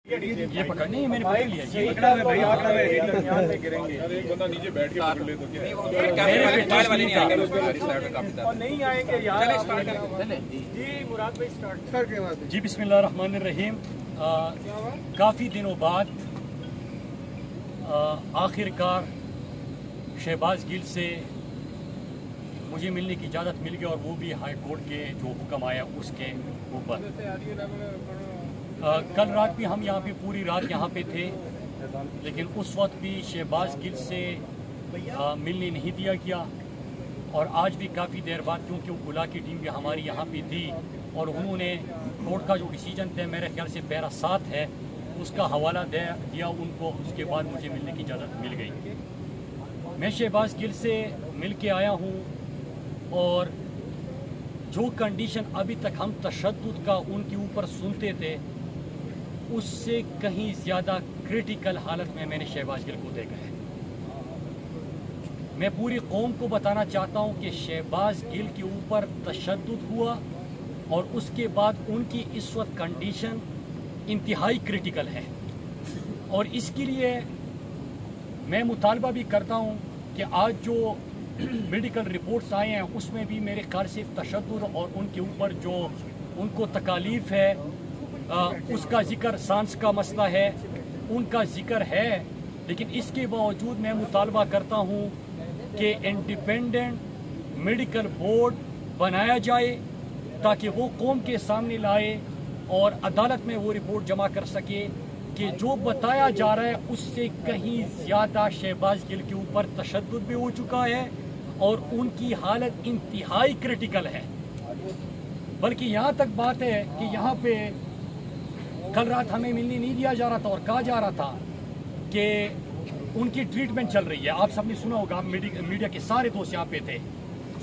ये पकड़ने ही मैंने पकड़ लिया। ये पकड़ा है भाई, आंकड़ा है, दरमियान में गिरेंगे। अरे एक बंदा नीचे बैठ के पकड़ ले तो क्या? कैमरे वाले नहीं आएंगे और नहीं आएंगे यार। जी मुराद भाई स्टार्ट। जी बिस्मिल्लाहिर्रहमानिर्रहीम। काफ़ी दिनों बाद आखिरकार शहबाज गिल से मुझे मिलने की इजाज़त मिल गई, और वो भी हाई कोर्ट के जो हुक्म आया उसके ऊपर। कल रात भी हम यहाँ पे पूरी रात यहाँ पे थे, लेकिन उस वक्त भी शहबाज गिल से मिलने नहीं दिया गया। और आज भी काफ़ी देर बाद, क्योंकि उकुला की टीम भी हमारी यहाँ पे थी और उन्होंने कोर्ट का जो डिसीजन थे, मेरे ख्याल से पैरा 7 है, उसका हवाला दिया उनको। उसके बाद मुझे मिलने की इजाज़त मिल गई। मैं शहबाज गिल से मिल के आया हूँ, और जो कंडीशन अभी तक हम तशद्दुद का उनके ऊपर सुनते थे, उससे कहीं ज़्यादा क्रिटिकल हालत में मैंने शहबाज गिल को देखा है। मैं पूरी कौम को बताना चाहता हूं कि शहबाज गिल के ऊपर तशद्दुद हुआ, और उसके बाद उनकी इस वक्त कंडीशन इंतहाई क्रिटिकल है। और इसके लिए मैं मुतालबा भी करता हूं कि आज जो मेडिकल रिपोर्ट्स आए हैं, उसमें भी मेरे ख्याल से तशद्दुद और उनके ऊपर जो उनको तकालीफ है, उसका जिक्र, सांस का मसला है, उनका जिक्र है। लेकिन इसके बावजूद मैं मुतालबा करता हूं कि इंडिपेंडेंट मेडिकल बोर्ड बनाया जाए, ताकि वो कौम के सामने लाए और अदालत में वो रिपोर्ट जमा कर सके कि जो बताया जा रहा है उससे कहीं ज़्यादा शहबाज गिल के ऊपर तशद्दुद भी हो चुका है, और उनकी हालत इंतहाई क्रिटिकल है। बल्कि यहाँ तक बात है कि यहाँ पे कल रात हमें मिलने नहीं दिया जा रहा था, और कहा जा रहा था कि उनकी ट्रीटमेंट चल रही है। आप सबने सुना होगा, मीडिया के सारे दोस्त यहाँ पे थे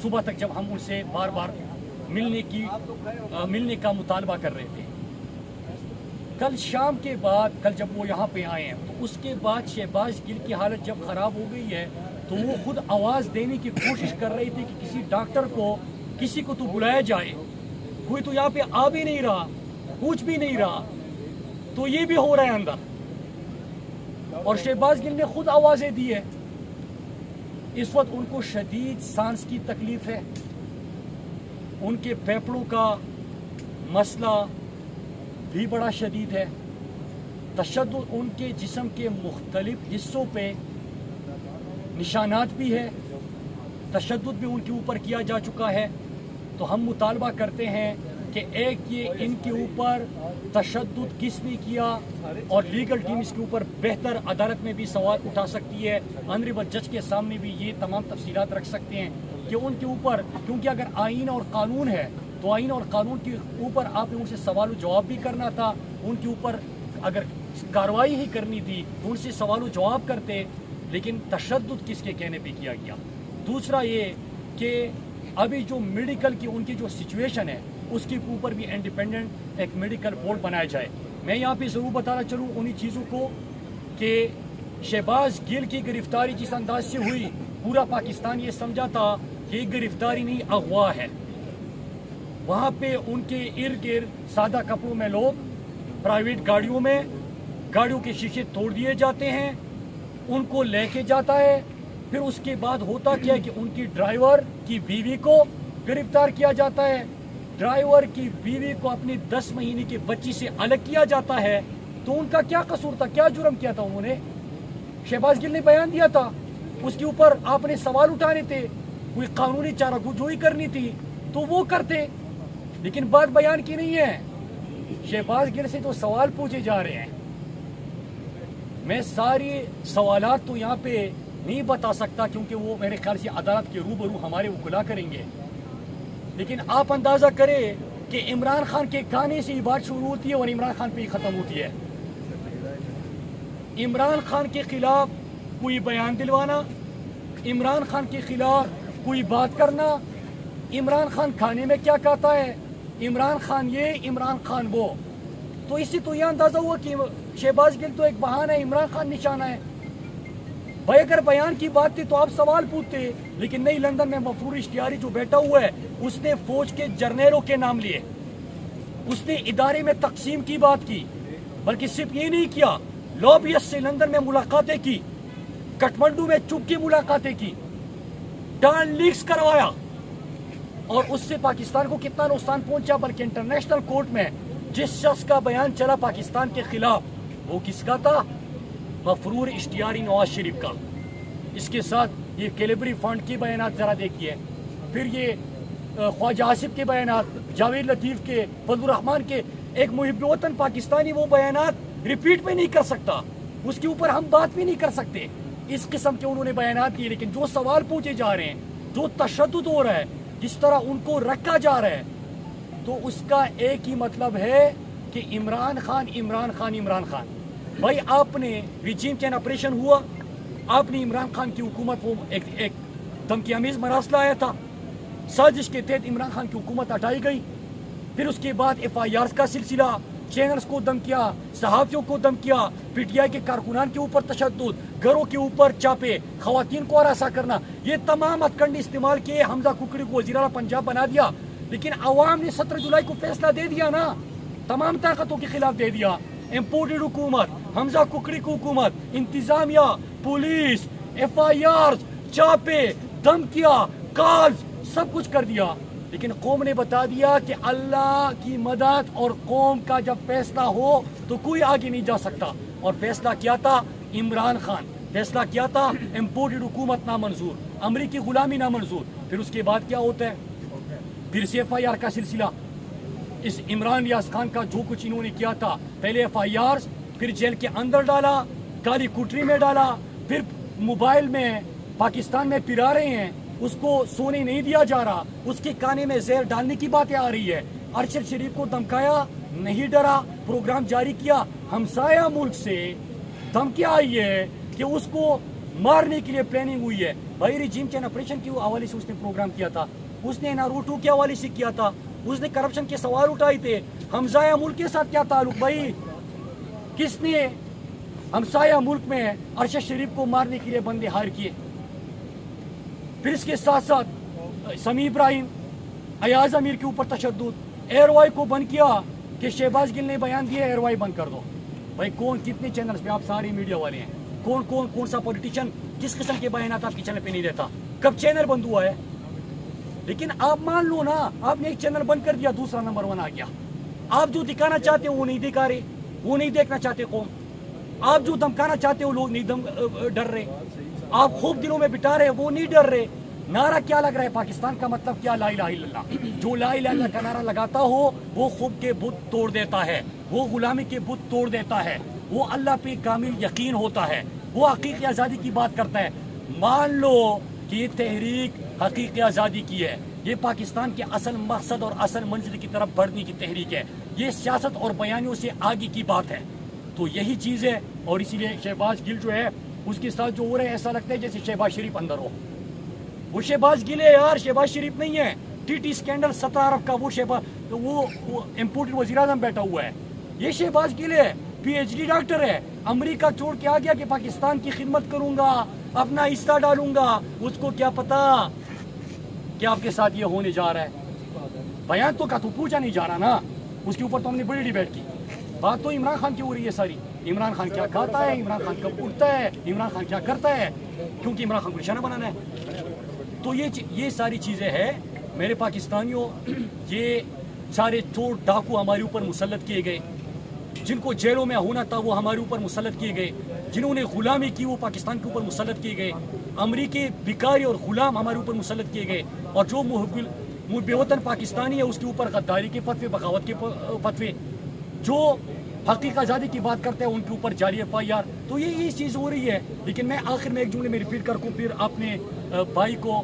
सुबह तक, जब हम उनसे बार बार मिलने का मुतालबा कर रहे थे। कल शाम के बाद, कल जब वो यहाँ पे आए हैं, तो उसके बाद शहबाज गिल की हालत जब ख़राब हो गई है, तो वो खुद आवाज़ देने की कोशिश कर रही थी कि किसी डॉक्टर को, किसी को तो बुलाया जाए। कोई तो यहाँ पे आ भी नहीं रहा, कुछ भी नहीं रहा, तो ये भी हो रहा है अंदर। और शहबाज गिल ने खुद आवाज़ें दी है। इस वक्त उनको शदीद सांस की तकलीफ है, उनके फेफड़ों का मसला भी बड़ा शदीद है। तशद्दुद उनके जिस्म के मुख्तलिफ हिस्सों पे निशानात भी है, तशद्दुद भी उनके ऊपर किया जा चुका है। तो हम मुतालबा करते हैं कि एक ये इनके ऊपर तशद्दुद किसने किया, और लीगल टीम इसके ऊपर बेहतर अदालत में भी सवाल उठा सकती है, ऑनरेबल जज के सामने भी ये तमाम तफसीलात रख सकते हैं कि उनके ऊपर, क्योंकि अगर आईन और कानून है तो आईन और कानून के ऊपर आपने उनसे सवाल जवाब भी करना था। उनके ऊपर अगर कार्रवाई ही करनी थी तो उनसे सवाल जवाब करते, लेकिन तशद्दुद किसके कहने पे किया गया। दूसरा ये कि अभी जो मेडिकल की उनकी जो सिचुएशन है, उसके ऊपर भी इंडिपेंडेंट एक मेडिकल बोर्ड बनाया जाए। मैं यहाँ पे ज़रूर बताना चलूँ उन्हीं चीज़ों को कि शहबाज गिल की गिरफ्तारी जिस अंदाज से हुई, पूरा पाकिस्तान ये समझा था कि गिरफ्तारी नहीं, अगवा है। वहाँ पे उनके इर्द गिर्द सादा कपड़ों में लोग प्राइवेट गाड़ियों के शीशे तोड़ दिए जाते हैं, उनको लेके जाता है। फिर उसके बाद होता क्या है कि उनकी ड्राइवर की बीवी को गिरफ्तार किया जाता है। ड्राइवर की बीवी को अपनी 10 महीने की बच्ची से अलग किया जाता है। तो उनका क्या कसूर था, क्या जुर्म किया था उन्होंने? शहबाज गिल ने बयान दिया था, उसके ऊपर आपने सवाल उठाने थे, कोई कानूनी चाराजोई करनी थी तो वो करते, लेकिन बात बयान की नहीं है। शहबाज गिल से जो सवाल पूछे जा रहे हैं, मैं सारे सवालात तो यहाँ पे नहीं बता सकता, क्योंकि वो मेरे ख्याल से अदालत के रूबरू हमारे वकुला करेंगे। लेकिन आप अंदाजा करें कि इमरान खान के गाने से ही बात शुरू होती है और इमरान खान पे ही ख़त्म होती है। इमरान खान के खिलाफ कोई बयान दिलवाना, इमरान खान के खिलाफ कोई बात करना, इमरान खान खाने में क्या कहता है, इमरान खान ये, इमरान खान वो। तो इससे तो यह अंदाजा हुआ कि शहबाज गिल तो एक बहाना है, इमरान खान निशाना है। भाई अगर बयान की बात थी तो आप सवाल पूछते, लेकिन नहीं। लंदन में मफरूर इश्तियारी जो बैठा हुआ है, उसने फौज के जर्नलों के नाम लिए, उसने इदारे में तकसीम की बात की, بلکہ صرف یہ نہیں کیا، لابیس سے لندن میں ملاقاتیں کی، کٹمنڈو میں چپ کی ملاقاتیں کی، ڈان لیکس کروایا، اور اس سے پاکستان کو کتنا نقصان پہنچا، بلکہ انٹرنیشنل کورٹ میں جس شخص کا بیان چلا پاکستان کے خلاف وہ کس کا تھا؟ مفرور اشتیاری نواز شریف کا۔ اس کے ساتھ یہ کیلیبری فنڈ کی بیانات ذرا دیکھیے، پھر یہ خواجہ آصف کے بیانات، جاوید لطیف کے، فضل الرحمان کے۔ ایک محب وطن پاکستانی وہ بیانات ریپیٹ بھی نہیں کر سکتا، اس کے اوپر ہم بات بھی نہیں کر سکتے، اس قسم کے انہوں نے بیانات دیے۔ لیکن جو سوال پوچھے جا رہے ہیں، جو تشدد ہو رہا ہے، جس طرح ان کو رکھا جا رہا ہے، تو اس کا ایک ہی مطلب ہے کہ عمران خان عمران خان عمران خان۔ بھائی آپ نے ریجیم چین آپریشن ہوا، آپ نے عمران خان کی حکومت کو ایک دھمکی آمیز مراسلہ آیا تھا، سازش کے تحت عمران خان کی حکومت ہٹائی گئی، پھر اس کے بعد ایف آئی آرز کا سلسلہ، چینلز کو دھمکیاں، صحافیوں کو دھمکیاں، پی ٹی آئی کے کارکنان کے اوپر تشدد، گھروں کے اوپر چاپے، خواتین کو ہراساں کرنا، یہ تمام ہتھکنڈے استعمال کیے۔ حمزہ ککڑی کو وزیر اعلیٰ پنجاب بنا دیا، لیکن عوام نے 17 جولائی کو فیصلہ دے دیا نا، تمام طاقتوں کے خلاف دے دیا۔ امپورٹڈ حکومت، حمزہ ککڑی کی حکومت، انتظامیہ، پولیس، ایف آئی آرز، چاپے، دھمکیاں، کالز، سب کچھ کر دیا۔ لیکن قوم نے بتا دیا کہ اللہ کی مدد اور قوم کا جب فیصلہ ہو تو کوئی آگے نہیں جا سکتا۔ اور فیصلہ کیا تھا؟ عمران خان۔ فیصلہ کیا تھا؟ امپورٹڈ حکومت نامنظور، امریکی غلامی نامنظور۔ پھر اس کے بعد کیا ہوتا ہے؟ پھر سے ایف آئی آر کا سلسلہ، اس عمران ریاض خان کا جو کچھ انہوں نے کیا تھا، پہلے ایف آئی آرز، پھر جیل کے اندر ڈالا، کالی کوٹری میں ڈالا، پھر موبائل میں پاکستان میں پھرا رہے ہیں، اس کو سونے نہیں دیا جا رہا، اس کے کانے میں زہر ڈالنے کی باتیں آ رہی ہے۔ ارشد شریف کو دھمکایا، نہیں ڈرا، پروگرام جاری کیا۔ ہمسایہ ملک سے دھمکی آئی ہے کہ اس کو مارنے کے لیے پلاننگ ہوئی ہے۔ بھائی ریجیم چین آپریشن کے حوالے سے اس نے پروگرام کیا تھا، اس نے NRO2 کے حوالے سے کیا تھا، اس نے کرپشن کے سوال اٹھائے تھے۔ ہمسایہ ملک کے ساتھ کیا تعلق بھائی؟ کس نے ہمسایہ ملک میں ارشد شریف کو مارنے کے لیے بندے ہائر کیے؟ پھر اس کے ساتھ ساتھ سمیع ابراہیم، ایاز امیر کے اوپر تشدد، ایئر وائی کو بند کیا کہ شہباز گل نے بیان دیا ایئر وائی بند کر دو۔ بھائی کون کتنے چینلز پہ، آپ سارے میڈیا والے ہیں، کون سا پولیٹیشین کس قسم کے بیانات آپ کے چینل پہ نہیں دیتا؟ کب چینل بند ہوا ہے؟ لیکن آپ مان لو نا، آپ نے ایک چینل بند کر دیا، دوسرا نمبر 1 آ گیا۔ آپ جو دکھانا چاہتے ہو وہ نہیں دکھا رہے، وہ نہیں دیکھنا چاہتے قوم۔ آپ جو دھمکانا چاہتے ہو لوگ نہیں ڈر رہے، آپ خوب دلوں میں بٹا رہے، وہ نہیں ڈر رہے۔ نعرہ کیا لگ رہا ہے پاکستان کا؟ مطلب کیا؟ لا الہ الا اللہ۔ جو لا الہ الا اللہ کا نعرہ لگاتا ہو وہ خوب کے بت توڑ دیتا ہے، وہ غلامی کے بت توڑ دیتا ہے، وہ اللہ پہ کامل یقین ہوتا ہے، وہ حقیقی آزادی کی بات کرتا ہے۔ مان لو کہ یہ تحریک حقیقی آزادی کی ہے، یہ پاکستان کے اصل مقصد اور اصل منزل کی طرف بڑھنے کی تحریک ہے، یہ سیاست اور بیانیوں سے آگے کی بات ہے۔ تو یہی چیز ہے، اور اسی لیے شہباز گل جو ہے اس کے ساتھ جو ہو رہا ہے ایسا لگتا ہے جیسے شہباز شریف اندر ہو۔ وہ شہباز گل ہے یار، شہباز شریف نہیں ہے۔ TT اسکینڈل 17 ارب کا وہ امپورٹڈ وزیر اعظم بیٹھا ہوا ہے، یہ شہباز گل ہے، PhD ڈاکٹر ہے، امریکہ چھوڑ کے آ گیا کہ پاکستان کی خدمت کروں گا، اپنا حصہ ڈالوں گا۔ اس کو کیا پتا کہ آپ کے ساتھ یہ ہونے جا رہا ہے؟ بیان تو کا تو پوچھا نہیں جا رہا نا، اس کے اوپر تو ہم نے بڑی ڈیبیٹ کی۔ بات تو عمران خان کی ہو رہی ہے ساری، عمران خان کیا کھاتا ہے، عمران خان کب اٹھتا ہے، عمران خان کیا کرتا ہے، کیونکہ عمران خان کو نشانہ بنانا ہے۔ تو یہ ساری چیزیں ہیں میرے پاکستانیوں، یہ سارے چور ڈاکو ہمارے اوپر مسلط کیے گئے، جن کو جیلوں میں ہونا تھا وہ ہمارے اوپر مسلط کیے گئے، جنہوں نے غلامی کی وہ پاکستان کے اوپر مسلط کیے گئے، امریکی بھکاری اور غلام ہمارے اوپر مسلط کیے گئے، اور جو محب وطن پاکستانی ہے اس کے اوپر غداری کے فتوے، بغاوت کے فتوے، جو حقیقی آزادی کی بات کرتے ہیں ان کے اوپر جاری FIR۔ تو یہ چیز ہو رہی ہے۔ لیکن میں آخر میں ایک جملے میں ریپیٹ کر کو پھر اپنے بھائی کو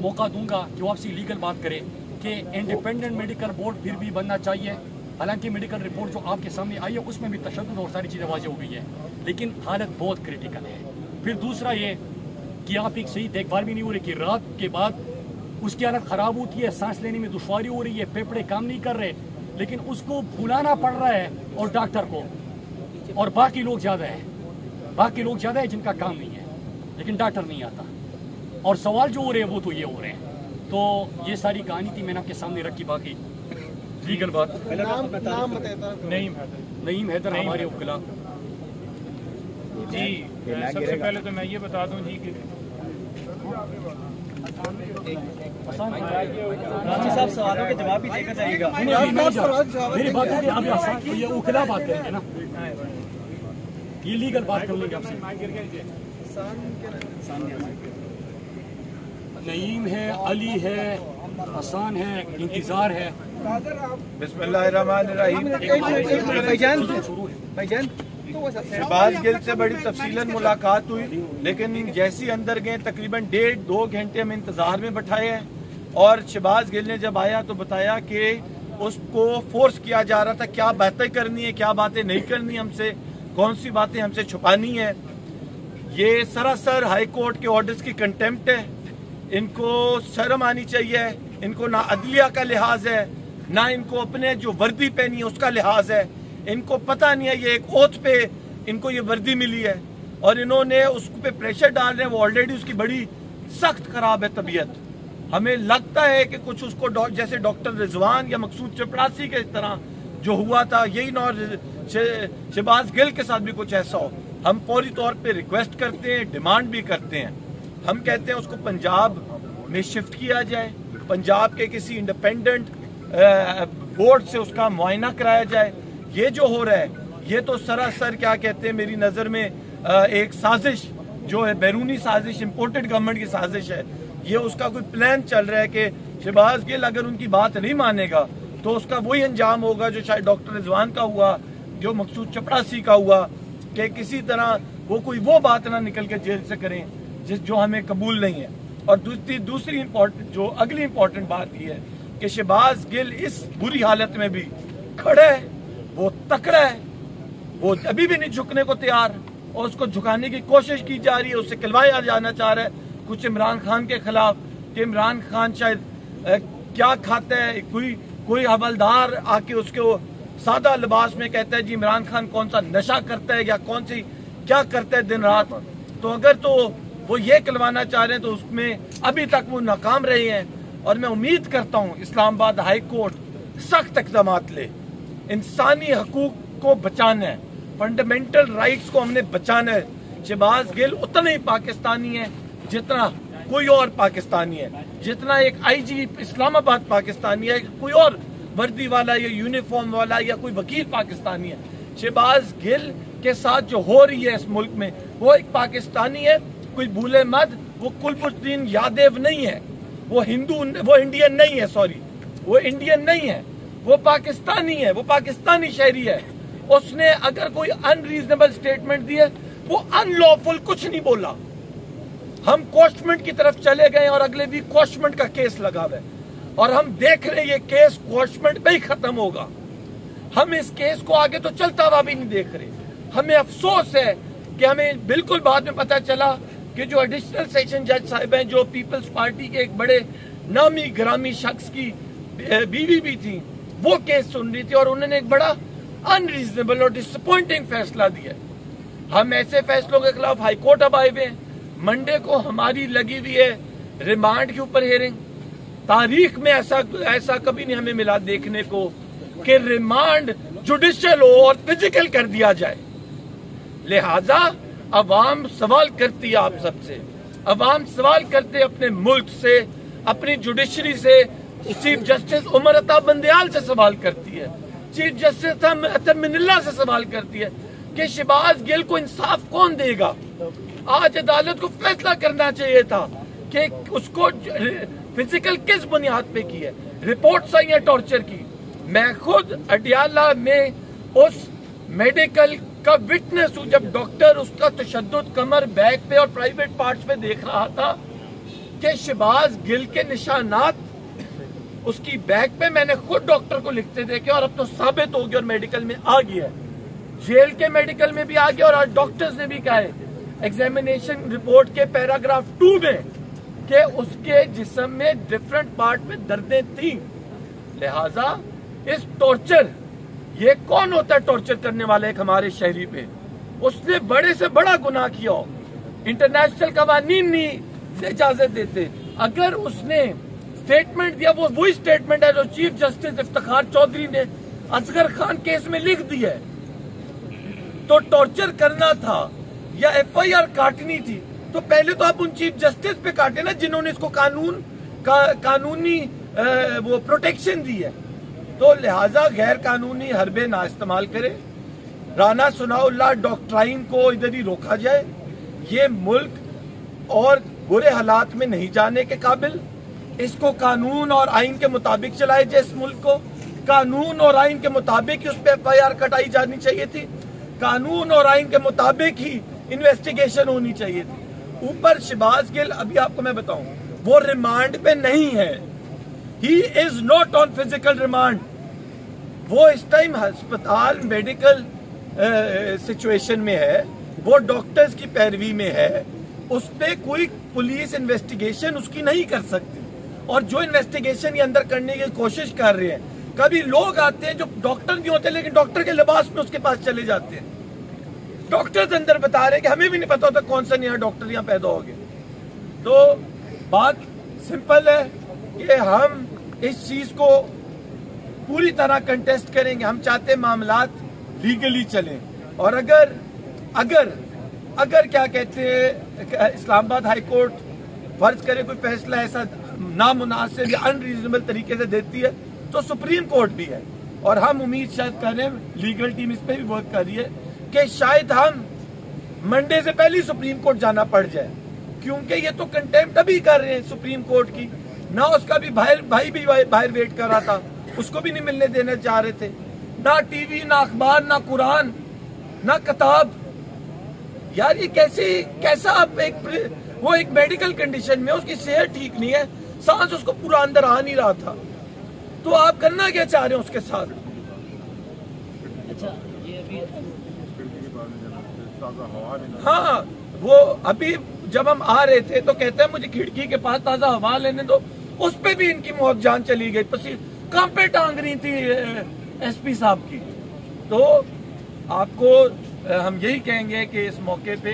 موقع دوں گا کہ وہ آپ سے لیگل بات کرے کہ انڈیپینڈنٹ میڈیکل بورڈ پھر بھی بننا چاہیے۔ حالانکہ میڈیکل رپورٹ جو آپ کے سامنے آئی ہے اس میں بھی تشدد اور ساری چیزیں واضح ہو گئی ہے، لیکن حالت بہت کریٹیکل ہے۔ پھر دوسرا یہ کہ آپ ایک صحیح دیکھ بھال بھی نہیں ہو رہی کہ رات کے بعد اس کی حالت خراب ہوتی ہے، سانس لینے میں دشواری ہو رہی ہے، پھیپھڑے کام نہیں کر رہے، لیکن اس کو بلانا پڑ رہا ہے اور ڈاکٹر کو، اور باقی لوگ زیادہ ہیں جن کا کام نہیں ہے، لیکن ڈاکٹر نہیں آتا، اور سوال جو ہو رہے ہیں وہ تو یہ ہو رہے ہیں۔ تو یہ ساری کہانی تھی، میں نے آپ کے سامنے رکھی، باقی लीगल बात। नईम हैदर हमारे वकीला। जी सबसे पहले तो मैं ये बता दूं जी कि राजी साहब सवालों के जवाब भी देकर जाइएगा। मेरी बात है आप ये वकीला बात करेंगे ना, ये लीगल बात कर लेंगे आपसे। नईम है, अली है, हसन है, इंतजार है। बिस्मिल्लाहिर्रहमानिर्रहीम। शहबाज गिल से बड़ी तफसीलन मुलाकात हुई, लेकिन जैसी अंदर गए तकरीबन 1.5-2 घंटे में इंतजार में बैठाए हैं। और शहबाज गिल ने जब आया तो बताया कि उसको फोर्स किया जा रहा था क्या बातें करनी है, क्या बातें नहीं करनी, हमसे कौन सी बातें हमसे छुपानी है। ये सरासर हाई कोर्ट के ऑर्डर्स की कंटेम्प्ट है। इनको शर्म आनी चाहिए। इनको ना अदलिया का लिहाज है, ना इनको अपने जो वर्दी पहनी है उसका लिहाज है। इनको पता नहीं है ये एक ओथ पे इनको ये वर्दी मिली है और इन्होंने उस पे प्रेशर डाल रहे हैं। वो ऑलरेडी उसकी बड़ी सख्त खराब है तबीयत। हमें लगता है कि कुछ उसको जैसे डॉक्टर रिजवान या मकसूद चपड़ासी के तरह जो हुआ था, यही ना शहबाज गिल के साथ भी कुछ ऐसा हो। हम फौरी तौर पे रिक्वेस्ट करते हैं, डिमांड भी करते हैं। हम कहते हैं उसको पंजाब में शिफ्ट किया जाए, पंजाब के किसी इंडिपेंडेंट बोर्ड से उसका मुआयना कराया जाए। ये जो हो रहा है ये तो सरासर क्या कहते हैं मेरी नज़र में एक साजिश जो है, बैरूनी साजिश, इम्पोर्टेड गवर्नमेंट की साजिश है। ये उसका कोई प्लान चल रहा है कि शहबाज गिल अगर उनकी बात नहीं मानेगा तो उसका वही अंजाम होगा जो शायद डॉक्टर रिजवान का हुआ, जो मकसूद चपड़ासी का हुआ, कि किसी तरह वो बात ना निकल के जेल से करें जो हमें कबूल नहीं है। और दूसरी अगली इम्पोर्टेंट बात यह है कि शहबाज गिल इस बुरी हालत में भी खड़ा है, वो तकड़ा है, वो अभी भी नहीं झुकने को तैयार और उसको झुकाने की कोशिश की जा रही है। उससे खिलवाया जाना चाह रहा है कुछ इमरान खान के खिलाफ कि इमरान खान शायद क्या खाता है। कोई हवलदार आके उसके सादा लिबास में कहता है जी इमरान खान कौन सा नशा करता है या क्या करता है दिन रात। तो अगर तो वो ये खिलवाना चाह रहे हैं तो उसमें अभी तक वो नाकाम रहे हैं। और मैं उम्मीद करता हूँ इस्लामाबाद हाई कोर्ट सख्त इक़दाम ले। इंसानी हकूक को बचाना है, फंडामेंटल राइट्स को हमने बचाना है। शहबाज गिल उतना ही पाकिस्तानी है जितना कोई और पाकिस्तानी है, जितना एक IG इस्लामाबाद पाकिस्तानी है, कोई और वर्दी वाला या यूनिफॉर्म वाला या कोई वकील पाकिस्तानी है। शहबाज गिल के साथ जो हो रही है इस मुल्क में वो एक पाकिस्तानी है। कोई भूले मत, वो कुलबुद्दीन यादव नहीं है, वो इंडियन नहीं है, वो इंडियन नहीं है, वो पाकिस्तानी है, वो पाकिस्तानी शहरी है। उसने अगर कोई अनरीजनेबल स्टेटमेंट दी है, वो अनलॉफुल कुछ नहीं बोला। हम क्वेश्चमेंट की तरफ चले गए और अगले भी क्वेश्चमेंट का केस लगा हुआ है और हम देख रहे हैं ये केस क्वेश्चमेंट पे ही खत्म होगा। हम इस केस को आगे तो चलता हुआ भी नहीं देख रहे। हमें अफसोस है कि हमें बिल्कुल बाद में पता चला कि जो एडिशनल सेशन जज साहिब हैं, जो पीपल्स पार्टी के एक बड़े नामी ग्रामी शख्स की बीवी भी थी, वो केस सुन रही थी और उन्होंने एक बड़ा अनरीजनेबल और डिसअपॉइंटिंग फैसला दिया। हम ऐसे फैसलों के खिलाफ हाईकोर्ट अब आए हुए हैं। मंडे को हमारी लगी हुई है रिमांड के ऊपर हियरिंग। तारीख में ऐसा कभी नहीं हमें मिला देखने को कि रिमांड जुडिशियल हो और फिजिकल कर दिया जाए। लिहाजा अवाम सवाल करती है आप सबसे, अवाम सवाल करते अपने मुल्क से, अपनी जुडिशरी से। चीफ जस्टिस उमर अता बंदयाल से सवाल करती है, चीफ जस्टिस अतर मिनिल्ला से सवाल करती है कि शहबाज गिल को इंसाफ कौन देगा। आज अदालत को फैसला करना चाहिए था कि उसको फिजिकल किस बुनियाद पे की है। रिपोर्ट्स आई है टॉर्चर की। मैं खुद अडियाला में उस मेडिकल का विटनेस हूं जब डॉक्टर उसका तशद्दुद कमर, बैक पे और प्राइवेट पार्ट्स पे देख रहा था कि शहबाज गिल के निशानात उसकी बैक पे मैंने खुद डॉक्टर को लिखते देखे और अब तो साबित हो गया और मेडिकल में आ गया है, जेल के मेडिकल में भी आ गया। और आज डॉक्टर्स ने भी कहा है एग्जामिनेशन रिपोर्ट के पैराग्राफ 2 में कि उसके जिस्म में डिफरेंट पार्ट में दर्दें थी। लिहाजा इस टॉर्चर, ये कौन होता है टॉर्चर करने वाला एक हमारे शहरी पे? उसने बड़े से बड़ा गुनाह किया हो। इंटरनेशनल कवानीन नहीं इजाजत देते। अगर उसने स्टेटमेंट दिया वो वही स्टेटमेंट है जो चीफ जस्टिस इफ्तिखार चौधरी ने असगर खान केस में लिख दिया है। तो टॉर्चर करना था या FIR काटनी थी तो पहले तो आप उन चीफ जस्टिस पे काटे ना जिन्होंने इसको कानूनी वो प्रोटेक्शन दी है। तो लिहाजा गैर कानूनी हरबे ना इस्तेमाल करे, राना सनाउल्लाह डॉक्ट्राइन को इधर ही रोका जाए। ये मुल्क और बुरे हालात में नहीं जाने के काबिल, इसको कानून और आइन के मुताबिक चलाए जाए। इस मुल्क को कानून और आइन के मुताबिक ही उस पर FIR कटाई जानी चाहिए थी, कानून और आइन के मुताबिक ही इन्वेस्टिगेशन होनी चाहिए थी। ऊपर शहबाज गिल, अभी आपको मैं बताऊं, वो रिमांड पे नहीं है, he is not on physical remand. वो इस टाइम अस्पताल मेडिकल सिचुएशन में है, वो डॉक्टर्स की पैरवी में है, उस पर कोई पुलिस इन्वेस्टिगेशन उसकी नहीं कर सकती। और जो इन्वेस्टिगेशन ये अंदर करने की कोशिश कर रहे हैं, कभी लोग आते हैं जो डॉक्टर नहीं होते लेकिन डॉक्टर के लिबास में उसके पास चले जाते हैं। डॉक्टर्स अंदर बता रहे हैं कि हमें भी नहीं पता होता कौन सा नया डॉक्टर यहाँ पैदा हो गया। तो बात सिंपल है कि हम इस चीज को पूरी तरह कंटेस्ट करेंगे। हम चाहते हैं मामलात लीगली चलें, और अगर क्या कहते हैं इस्लामाबाद हाई कोर्ट फर्ज करे कोई फैसला ऐसा नामुनासिब या अनरीजनेबल तरीके से देती है तो सुप्रीम कोर्ट भी है। और हम उम्मीद शायद कर रहे हैं, लीगल टीम इस पे भी वर्क कर रही है कि शायद हम मंडे से पहले सुप्रीम कोर्ट जाना पड़ जाए, क्योंकि ये तो कंटेम्प्ट अभी कर रहे हैं सुप्रीम कोर्ट की। ना उसका भी भाई भी बाहर वेट कर रहा था, उसको भी नहीं मिलने देना चाह रहे थे। ना टीवी, ना अखबार, ना कुरान, ना किताब। यार ये कैसा आप वो एक मेडिकल कंडीशन में, उसकी सेहत ठीक नहीं है, सांस उसको पूरा अंदर आ नहीं रहा था, तो आप करना क्या चाह रहे हैं उसके साथ? अच्छा, ये अभी हाँ, वो अभी जब हम आ रहे थे तो कहते हैं मुझे खिड़की के पास ताजा हवा लेने दो, उस पे भी इनकी मौत जान चली गई, कहाँ पे टांग रही थी SP साहब की। तो आपको हम यही कहेंगे कि इस मौके पे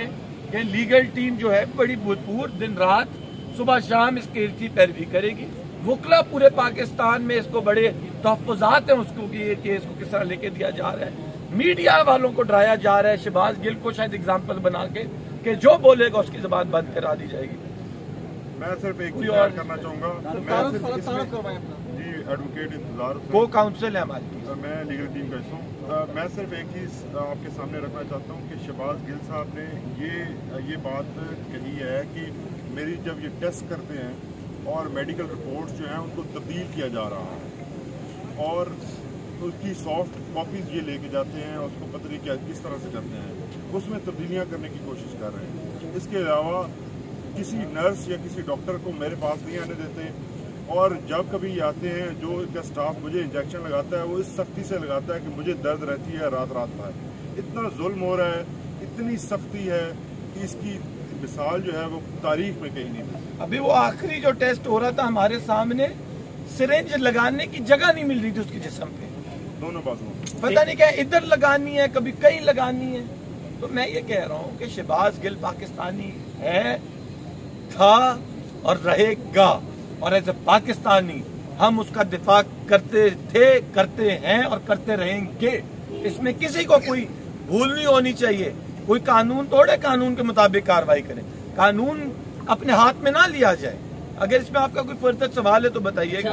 कि लीगल टीम जो है बड़ी भरपूर दिन रात सुबह शाम इस केस की पैरवी करेगी। वकला पूरे पाकिस्तान में इसको बड़े तहफ़्फ़ुज़ात हैं उसको कि ये केस को किस तरह लेके दिया जा रहा है, मीडिया वालों को डराया जा रहा है। शहबाज गिल को शायद एग्जाम्पल बना के कि जो बोलेगा उसकी जुबान बंद करा दी जाएगी। मैं सिर्फ एक चीज ऐड करना चाहूँगा, जी एडवोकेट इंतजार को काउंसिल है हमारी, मैं लीगल टीम का हिस्सा हूँ। मैं सिर्फ एक चीज़ आपके सामने रखना चाहता हूँ कि शहबाज गिल साहब ने ये बात कही है कि मेरी जब ये टेस्ट करते हैं और मेडिकल रिपोर्ट्स जो हैं उनको तब्दील किया जा रहा है और उसकी सॉफ्ट कॉपीज ये लेके जाते हैं और उसको पता नहीं क्या किस तरह से करते हैं, उसमें तब्दीलियाँ करने की कोशिश कर रहे हैं। इसके अलावा किसी नर्स या किसी डॉक्टर को मेरे पास नहीं आने देते, और जब कभी आते हैं जो इनका स्टाफ मुझे इंजेक्शन लगाता है वो इस सख्ती से लगाता है कि मुझे दर्द रहती है रात भर। इतना जुल्म हो रहा है, इतनी सख्ती है कि इसकी मिसाल जो है वो तारीख में कहीं नहीं थी। अभी वो आखिरी जो टेस्ट हो रहा था हमारे सामने, सिरिंज लगाने की जगह नहीं मिल रही थी उसके जिस्म पे, दोनों बाजुओं, पता नहीं क्या इधर लगानी है कभी कहीं लगानी है। तो मैं ये कह रहा हूँ कि शहबाज गिल पाकिस्तानी है, था और रहेगा, और एज ए पाकिस्तानी हम उसका दिफा करते थे, करते हैं और करते रहेंगे। इसमें किसी को कोई भूल नहीं होनी चाहिए। कोई कानून तोड़े, कानून के मुताबिक कार्रवाई करें, कानून अपने हाथ में ना लिया जाए। अगर इसमें आपका कोई फर्दर सवाल है तो बताइएगा।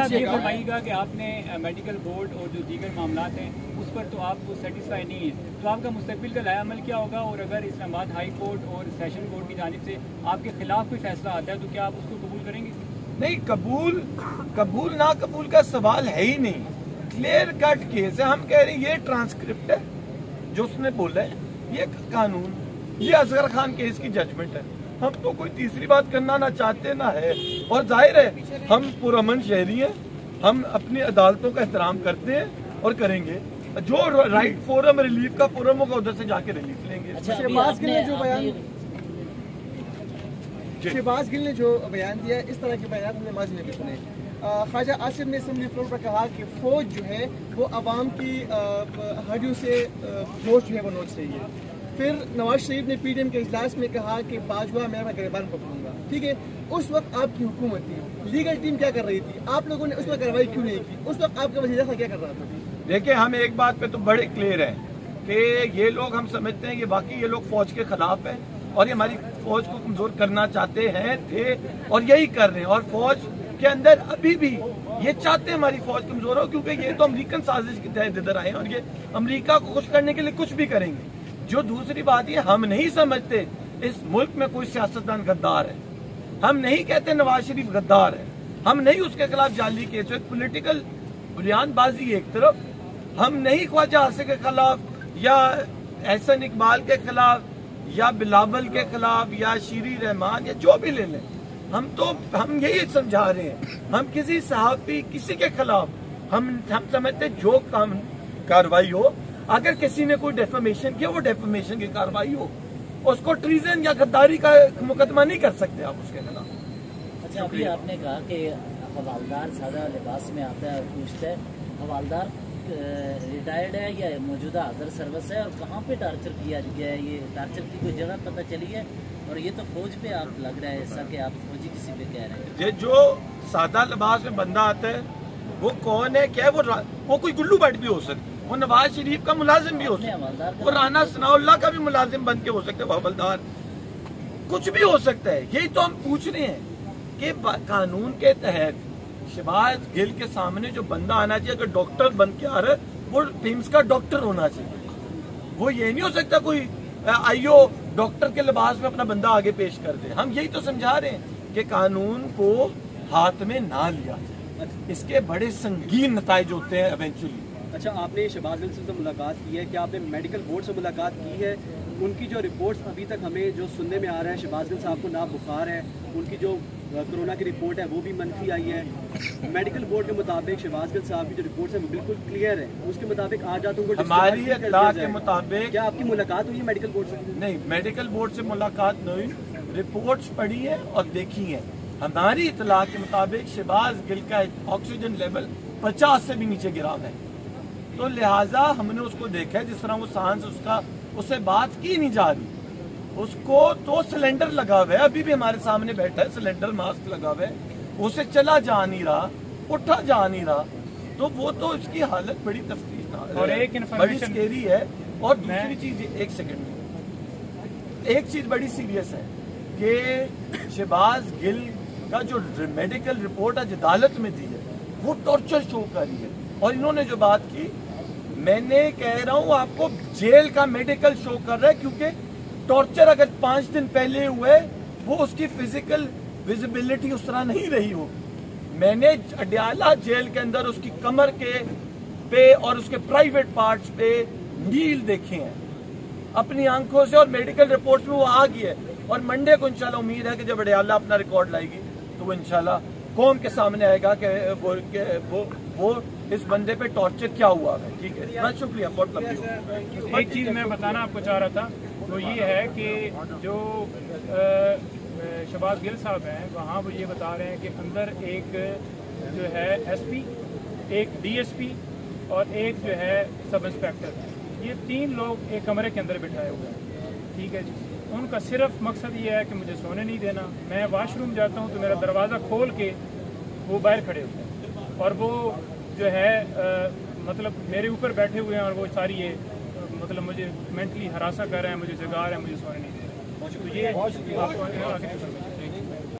ये फरमाइएगा कि आपने मेडिकल बोर्ड और जो दीगर मामलात हैं उस पर तो आपको सेटिस्फाई नहीं है, तो आपका मुस्तकबिल का लाया अमल क्या होगा? और अगर इस्लामाबाद हाई कोर्ट और सेशन कोर्ट की जानिब से आपके खिलाफ कोई फैसला आता है तो क्या आप उसको कबूल करेंगे? नहीं, कबूल ना कबूल का सवाल है ही नहीं, क्लियर कट केस है। हम कह रहे हैं ये ट्रांसक्रिप्ट है जो उसने बोला है, ये कानून, ये असगर खान केस की जजमेंट है। हम तो कोई तीसरी बात करना ना चाहते ना है, और जाहिर है हम पुरअमन शहरी हैं, हम अपनी अदालतों का एहतराम करते हैं और करेंगे। जो राइट फोरम, रिलीफ का फोरम होगा उधर से जाके रिलीफ लेंगे। शहबाज गिल ने जो बयान दिया है, इस तरह के बयान हमने माजी में भी सुने। ख्वाजा आसिफ ने असेंबली फ्लोर पर कहा कि फौज जो है वो अवाम की हड्डियों से गोश्त जो है वो नोच रही है। फिर नवाज शरीफ ने PDM के इजलास में कहा कि बाजवा मैं गिरबान पकड़ूंगा। ठीक है, उस वक्त आपकी हुकूमत थी, लीगल टीम क्या कर रही थी, आप लोगों ने उस वक्त कार्रवाई क्यों नहीं की, उस वक्त आपका वजीर क्या कर रहा था? देखिए, हम एक बात पे तो बड़े क्लियर हैं कि ये लोग, हम समझते हैं कि बाकी ये लोग फौज के खिलाफ हैं और ये हमारी फौज को कमजोर करना चाहते हैं, थे और यही कर रहे हैं। और फौज के अंदर अभी भी ये चाहते हैं हमारी फौज कमजोर हो, क्योंकि ये तो अमेरिकन साजिश के तहत इधर आए हैं और ये अमेरिका को खुश करने के लिए कुछ भी करेंगे। जो दूसरी बात ये, हम नहीं समझते इस मुल्क में कोई सियासतदान गद्दार है। हम नहीं कहते नवाज शरीफ गद्दार है, हम नहीं उसके खिलाफ जाली केस, एक पॉलिटिकल बयानबाजी एक तरफ, हम नहीं ख्वाजा आसिफ के खिलाफ या एहसन इकबाल के खिलाफ या बिलावल के खिलाफ या शीरी रहमान या जो भी ले लें, हम यही समझा रहे हैं। हम किसी सहाफी किसी के खिलाफ हम समझते जो काम कार्रवाई हो, अगर किसी ने कोई डेफेमेशन किया वो डेफेमेशन की कार्रवाई हो, उसको ट्रीजन या गद्दारी का मुकदमा नहीं कर सकते आप उसके खिलाफ। अच्छा, अभी आपने कहा कि हवालदार सादा लिबास में आता है और पूछता है हवालदार रिटायर्ड है या मौजूदा हाजिर सर्विस है और कहाँ पे टॉर्चर किया गया है, ये टॉर्चर की कोई जगह पता चली है? और ये तो फौज पे आप लग रहा है ऐसा कि आप फौजी किसी पे कह रहे हैं। ये जो सादा लिबास में बंदा आता है वो कौन है, क्या है? वो कोई गुल्लू भट्ट भी हो सकता है, वो नवाज शरीफ का मुलाजिम भी हो सकता है, वो राना सनाउल्लाह का भी मुलाजिम बन के हो सकता है, वो हवलदार, कुछ भी हो सकता है। यही तो हम पूछ रहे हैं कि कानून के तहत शहबाज गिल के सामने जो बंदा आना चाहिए, अगर डॉक्टर बन के आ रहा है वो पिम्स का डॉक्टर होना चाहिए। वो ये नहीं हो सकता कोई आईओ डॉक्टर के लिबास में अपना बंदा आगे पेश कर दे। हम यही तो समझा रहे हैं कि कानून को हाथ में ना लिया जाए, इसके बड़े संगीन नताइज होते हैं इवेंचुअली। अच्छा, आपने शहबाज गिल से मुलाकात की है, क्या आपने मेडिकल बोर्ड से मुलाकात की है? उनकी जो रिपोर्ट्स अभी तक हमें जो सुनने में आ रहा है, शहबाज गिल साहब को ना बुखार है, उनकी जो कोरोना की रिपोर्ट है वो भी मनफी आई है। मेडिकल बोर्ड के मुताबिक शहबाज गिल साहब की जो रिपोर्ट है वो बिल्कुल क्लियर है, उसके मुताबिक आज जाते उनको हमारी इत्तला के मुताबिक। क्या आपकी मुलाकात हुई है मेडिकल बोर्ड से? नहीं, मेडिकल बोर्ड से मुलाकात नहीं हुई, रिपोर्ट्स पढ़ी है और देखी है। हमारी इत्तला के मुताबिक शहबाज गिल का ऑक्सीजन लेवल 50 से भी नीचे गिरा है, तो लिहाजा हमने उसको देखा है, जिस तरह वो सांस उससे बात की नहीं जा रही, उसको तो सिलेंडर लगा हुआ है, अभी भी हमारे सामने बैठा है, सिलेंडर मास्क लगा हुआ है, उसे चला जा नहीं रहा, उठा जा नहीं रहा, तो वो तो इसकी हालत बड़ी तफ्तीश और एक बड़ी स्केरी है। और दूसरी चीज, एक सेकंड, एक चीज बड़ी सीरियस है कि शहबाज गिल का जो मेडिकल रिपोर्ट आज अदालत में दी है वो टॉर्चर शो कर रही है। और इन्होंने जो बात की, मैंने कह रहा हूं आपको, जेल का मेडिकल शो कर रहा है, क्योंकि टॉर्चर अगर 5 दिन पहले हुए वो उसकी फिजिकल विजिबिलिटी उस तरह नहीं रही हो। मैंने अडयाला जेल के अंदर उसकी कमर के पे और उसके प्राइवेट पार्ट्स पे नील देखे हैं अपनी आंखों से, और मेडिकल रिपोर्ट्स में वो आ गई है। और मंडे को इंशाल्लाह उम्मीद है कि जब अडयाला अपना रिकॉर्ड लाएगी तो वो इंशाल्लाह कौम के सामने आएगा कि वो इस बंदे पे टॉर्चर क्या हुआ है। ठीक है, बहुत शुक्रिया, बहुत लंबी। एक चीज़ मैं बताना आपको चाह रहा था, तो ये है कि जो शहबाज गिल साहब हैं वहाँ वो ये बता रहे हैं कि अंदर एक जो है एसपी, एक डीएसपी और एक जो है सब इंस्पेक्टर, ये 3 लोग एक कमरे के अंदर बिठाए हुए हैं। ठीक है जी, उनका सिर्फ मकसद ये है कि मुझे सोने नहीं देना। मैं वॉशरूम जाता हूँ तो मेरा दरवाज़ा खोल के वो बाहर खड़े होते हैं और वो जो है मतलब मेरे ऊपर बैठे हुए हैं और वो सारी ये मतलब मुझे मेंटली हरासा कर रहे हैं, मुझे जगा रहे हैं, मुझे सोने नहीं दे रहे हैं। तो ये